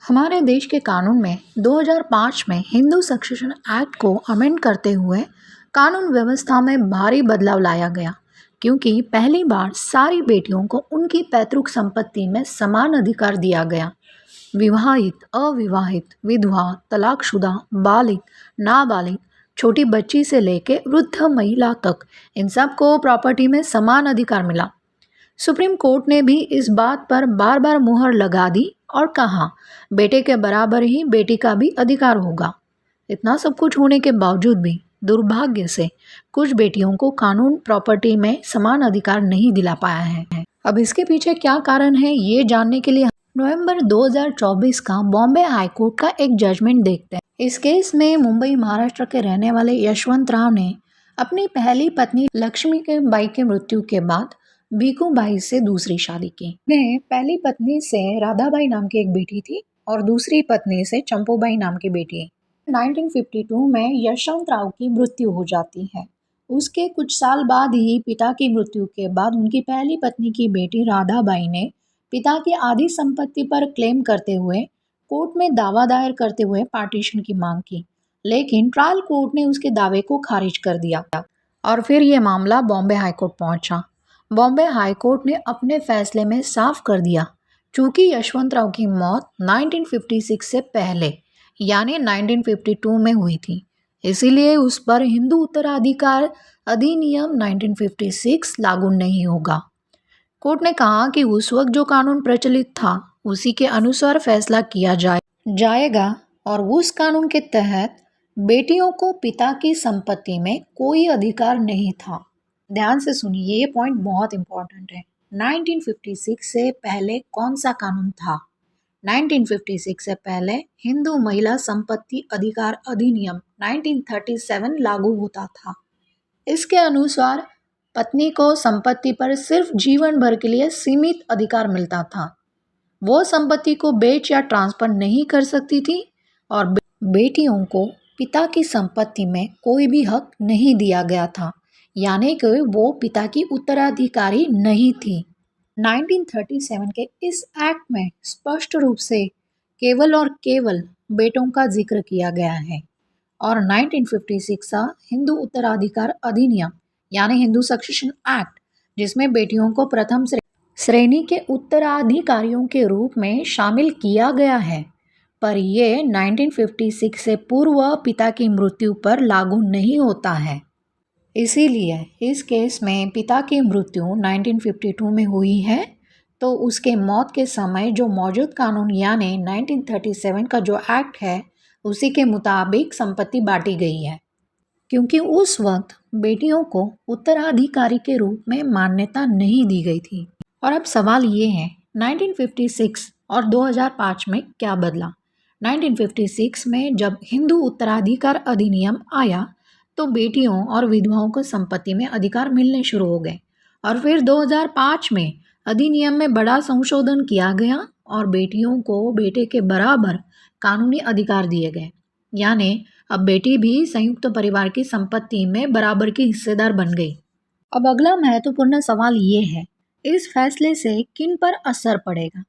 हमारे देश के कानून में 2005 में हिंदू सक्सेशन एक्ट को अमेंड करते हुए कानून व्यवस्था में भारी बदलाव लाया गया, क्योंकि पहली बार सारी बेटियों को उनकी पैतृक संपत्ति में समान अधिकार दिया गया। विवाहित, अविवाहित, विधवा, तलाकशुदा, बालिग, नाबालिग, छोटी बच्ची से लेकर वृद्ध महिला तक इन सबको प्रॉपर्टी में समान अधिकार मिला। सुप्रीम कोर्ट ने भी इस बात पर बार बार मुहर लगा दी और कहा, बेटे के बराबर ही बेटी का भी अधिकार होगा। इतना सब कुछ होने के बावजूद भी दुर्भाग्य से कुछ बेटियों को कानून प्रॉपर्टी में समान अधिकार नहीं दिला पाया है। अब इसके पीछे क्या कारण है, ये जानने के लिए नवंबर 2024 का बॉम्बे हाईकोर्ट का एक जजमेंट देखते हैं। इस केस में मुंबई महाराष्ट्र के रहने वाले यशवंत राव ने अपनी पहली पत्नी लक्ष्मी के बाई के मृत्यु के बाद बीकू बाई से दूसरी शादी की। उन्हें पहली पत्नी से राधाबाई नाम की एक बेटी थी और दूसरी पत्नी से चंपूबाई नाम की बेटी। 1952 में यशवंत राव की मृत्यु हो जाती है। उसके कुछ साल बाद ही पिता की मृत्यु के बाद उनकी पहली पत्नी की बेटी राधाबाई ने पिता की आधी संपत्ति पर क्लेम करते हुए कोर्ट में दावा दायर करते हुए पार्टीशन की मांग की, लेकिन ट्रायल कोर्ट ने उसके दावे को खारिज कर दिया और फिर ये मामला बॉम्बे हाईकोर्ट पहुंचा। बॉम्बे हाईकोर्ट ने अपने फैसले में साफ कर दिया, चूंकि यशवंत राव की मौत 1956 से पहले यानी 1952 में हुई थी, इसीलिए उस पर हिंदू उत्तराधिकार अधिनियम 1956 लागू नहीं होगा। कोर्ट ने कहा कि उस वक्त जो कानून प्रचलित था उसी के अनुसार फैसला किया जाएगा और उस कानून के तहत बेटियों को पिता की संपत्ति में कोई अधिकार नहीं था। ध्यान से सुनिए, ये पॉइंट बहुत इंपॉर्टेंट है। 1956 से पहले कौन सा कानून था? 1956 से पहले हिंदू महिला संपत्ति अधिकार अधिनियम 1937 लागू होता था। इसके अनुसार पत्नी को संपत्ति पर सिर्फ जीवन भर के लिए सीमित अधिकार मिलता था। वो संपत्ति को बेच या ट्रांसफर नहीं कर सकती थी और बेटियों को पिता की संपत्ति में कोई भी हक नहीं दिया गया था, यानी कि वो पिता की उत्तराधिकारी नहीं थी। 1937 के इस एक्ट में स्पष्ट रूप से केवल और केवल बेटों का जिक्र किया गया है और 1956 का हिंदू उत्तराधिकार अधिनियम यानी हिंदू सक्सेशन एक्ट, जिसमें बेटियों को प्रथम श्रेणी के उत्तराधिकारियों के रूप में शामिल किया गया है, पर यह 1956 से पूर्व पिता की मृत्यु पर लागू नहीं होता है। इसीलिए इस केस में पिता की मृत्यु 1952 में हुई है, तो उसके मौत के समय जो मौजूद कानून यानी 1937 का जो एक्ट है उसी के मुताबिक संपत्ति बांटी गई है, क्योंकि उस वक्त बेटियों को उत्तराधिकारी के रूप में मान्यता नहीं दी गई थी। और अब सवाल ये है, 1956 और 2005 में क्या बदला? 1956 में जब हिंदू उत्तराधिकार अधिनियम आया तो बेटियों और विधवाओं को संपत्ति में अधिकार मिलने शुरू हो गए और फिर 2005 में अधिनियम में बड़ा संशोधन किया गया और बेटियों को बेटे के बराबर कानूनी अधिकार दिए गए, यानी अब बेटी भी संयुक्त परिवार की संपत्ति में बराबर की हिस्सेदार बन गई। अब अगला महत्वपूर्ण सवाल ये है, इस फैसले से किन पर असर पड़ेगा?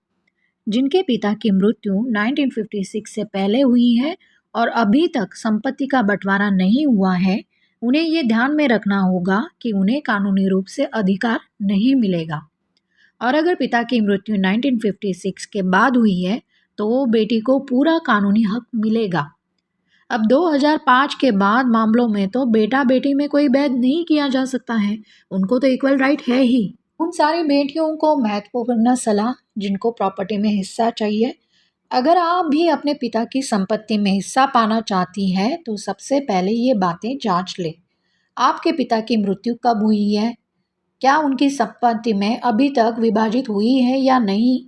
जिनके पिता की मृत्यु 1956 से पहले हुई है और अभी तक संपत्ति का बंटवारा नहीं हुआ है, उन्हें ये ध्यान में रखना होगा कि उन्हें कानूनी रूप से अधिकार नहीं मिलेगा। और अगर पिता की मृत्यु 1956 के बाद हुई है तो बेटी को पूरा कानूनी हक मिलेगा। अब 2005 के बाद मामलों में तो बेटा बेटी में कोई भेद नहीं किया जा सकता है, उनको तो इक्वल राइट है ही। उन सारी बेटियों को महत्वपूर्ण सलाह जिनको प्रॉपर्टी में हिस्सा चाहिए, अगर आप भी अपने पिता की संपत्ति में हिस्सा पाना चाहती हैं तो सबसे पहले ये बातें जांच ले। आपके पिता की मृत्यु कब हुई है? क्या उनकी संपत्ति में अभी तक विभाजित हुई है या नहीं?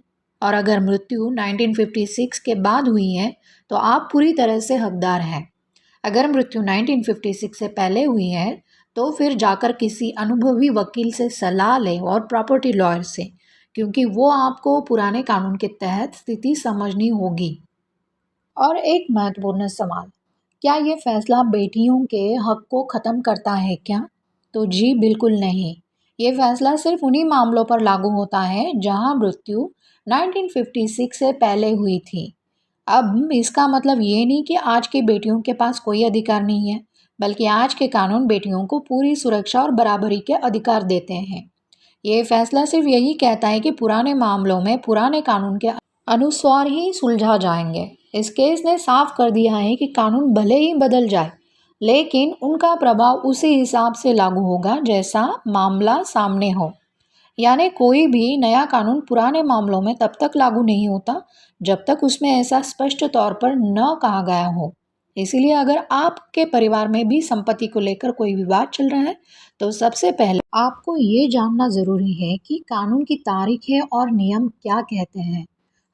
और अगर मृत्यु 1956 के बाद हुई है तो आप पूरी तरह से हकदार हैं। अगर मृत्यु 1956 से पहले हुई है तो फिर जाकर किसी अनुभवी वकील से सलाह लें और प्रॉपर्टी लॉयर से, क्योंकि वो आपको पुराने कानून के तहत स्थिति समझनी होगी। और एक महत्वपूर्ण सवाल, क्या ये फैसला बेटियों के हक को ख़त्म करता है क्या? तो जी बिल्कुल नहीं। ये फैसला सिर्फ उन्हीं मामलों पर लागू होता है जहां मृत्यु 1956 से पहले हुई थी। अब इसका मतलब ये नहीं कि आज की बेटियों के पास कोई अधिकार नहीं है, बल्कि आज के कानून बेटियों को पूरी सुरक्षा और बराबरी के अधिकार देते हैं। ये फैसला सिर्फ यही कहता है कि पुराने मामलों में पुराने कानून के अनुसार ही सुलझा जाएंगे। इस केस ने साफ कर दिया है कि कानून भले ही बदल जाए, लेकिन उनका प्रभाव उसी हिसाब से लागू होगा जैसा मामला सामने हो। यानी कोई भी नया कानून पुराने मामलों में तब तक लागू नहीं होता जब तक उसमें ऐसा स्पष्ट तौर पर न कहा गया हो। इसीलिए अगर आपके परिवार में भी संपत्ति को लेकर कोई विवाद चल रहा है, तो सबसे पहले आपको ये जानना ज़रूरी है कि कानून की तारीखें और नियम क्या कहते हैं।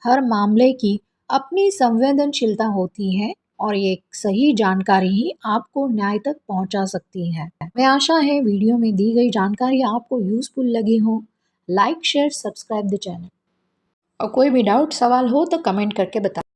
हर मामले की अपनी संवेदनशीलता होती है और ये सही जानकारी ही आपको न्याय तक पहुंचा सकती है। मैं आशा है वीडियो में दी गई जानकारी आपको यूज़फुल लगी हो। Like share subscribe the channel और कोई भी डाउट सवाल हो तो कमेंट करके बताएं।